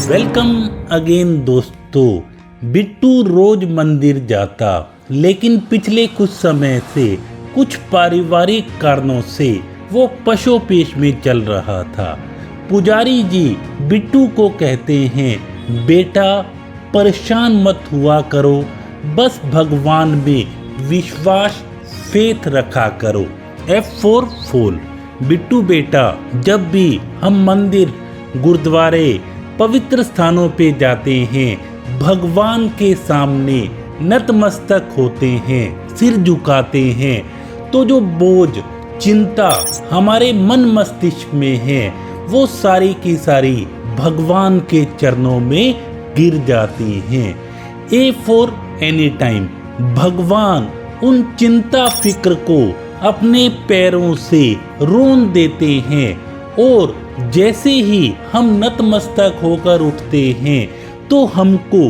Welcome again दोस्तों। बिट्टू रोज मंदिर जाता, लेकिन पिछले कुछ समय से कुछ पारिवारिक कारणों से वो पशोपेश में चल रहा था। पुजारी जी बिट्टू को कहते हैं, बेटा परेशान मत हुआ करो, बस भगवान में विश्वास फेथ रखा करो। F4 फूल। बिट्टू बेटा, जब भी हम मंदिर, गुरुद्वारे, पवित्र स्थानों पे जाते हैं, भगवान के सामने नतमस्तक होते हैं, सिर झुकाते हैं, तो जो बोझ चिंता हमारे मन मस्तिष्क में है वो सारी की सारी भगवान के चरणों में गिर जाती हैं। A for any time. भगवान उन चिंता फिक्र को अपने पैरों से रोन देते हैं और जैसे ही हम नतमस्तक होकर उठते हैं तो हमको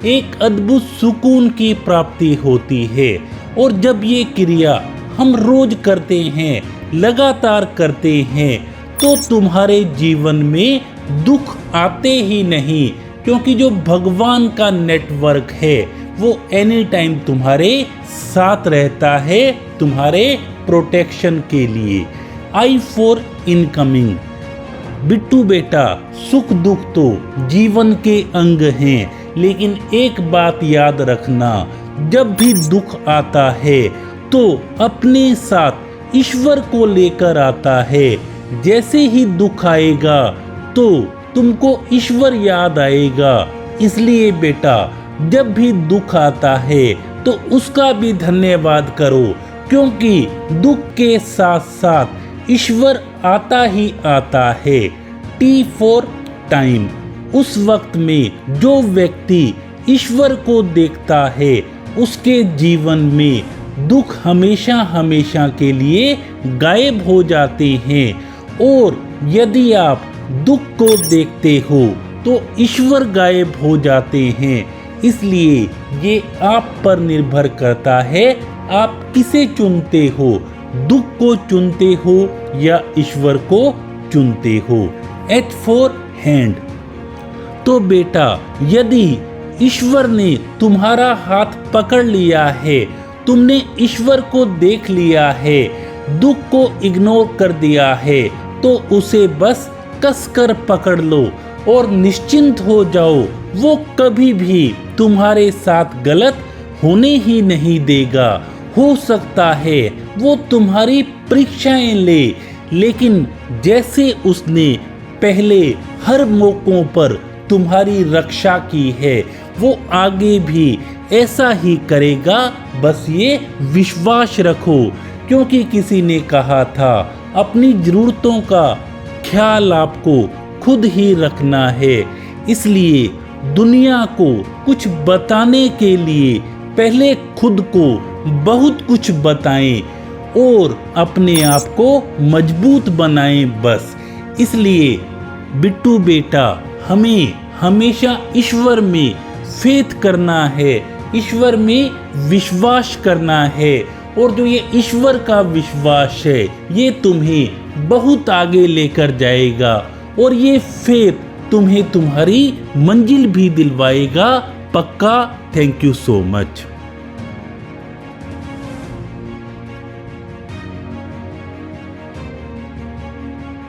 एक अद्भुत सुकून की प्राप्ति होती है। और जब ये क्रिया हम रोज करते हैं, लगातार करते हैं, तो तुम्हारे जीवन में दुख आते ही नहीं, क्योंकि जो भगवान का नेटवर्क है वो एनी टाइम तुम्हारे साथ रहता है, तुम्हारे प्रोटेक्शन के लिए। I for incoming. बिट्टू बेटा, सुख दुख तो जीवन के अंग हैं, लेकिन एक बात याद रखना, जब भी दुख आता है तो अपने साथ ईश्वर को लेकर आता है। जैसे ही दुख आएगा तो तुमको ईश्वर याद आएगा। इसलिए बेटा, जब भी दुख आता है तो उसका भी धन्यवाद करो, क्योंकि दुख के साथ साथ ईश्वर आता ही आता है। T for time. उस वक्त में जो व्यक्ति ईश्वर को देखता है उसके जीवन में दुख हमेशा हमेशा के लिए गायब हो जाते हैं। और यदि आप दुख को देखते हो तो ईश्वर गायब हो जाते हैं। इसलिए ये आप पर निर्भर करता है, आप किसे चुनते हो, दुख को चुनते हो या ईश्वर को चुनते हो। H for hand. तो बेटा, यदि ईश्वर ने तुम्हारा हाथ पकड़ लिया है, तुमने ईश्वर को देख लिया है, दुख को इग्नोर कर दिया है, तो उसे बस कसकर पकड़ लो और निश्चिंत हो जाओ। वो कभी भी तुम्हारे साथ गलत होने ही नहीं देगा। हो सकता है वो तुम्हारी परीक्षाएं ले, लेकिन जैसे उसने पहले हर मौकों पर तुम्हारी रक्षा की है, वो आगे भी ऐसा ही करेगा। बस ये विश्वास रखो, क्योंकि किसी ने कहा था, अपनी जरूरतों का ख्याल आपको खुद ही रखना है। इसलिए दुनिया को कुछ बताने के लिए पहले खुद को बहुत कुछ बताएं और अपने आप को मजबूत बनाएं बस। इसलिए बिट्टू बेटा, हमें हमेशा ईश्वर में फेथ करना है, ईश्वर में विश्वास करना है। और जो ये ईश्वर का विश्वास है ये तुम्हें बहुत आगे लेकर जाएगा, और ये फेथ तुम्हें तुम्हारी मंजिल भी दिलवाएगा, पक्का। Thank you so much.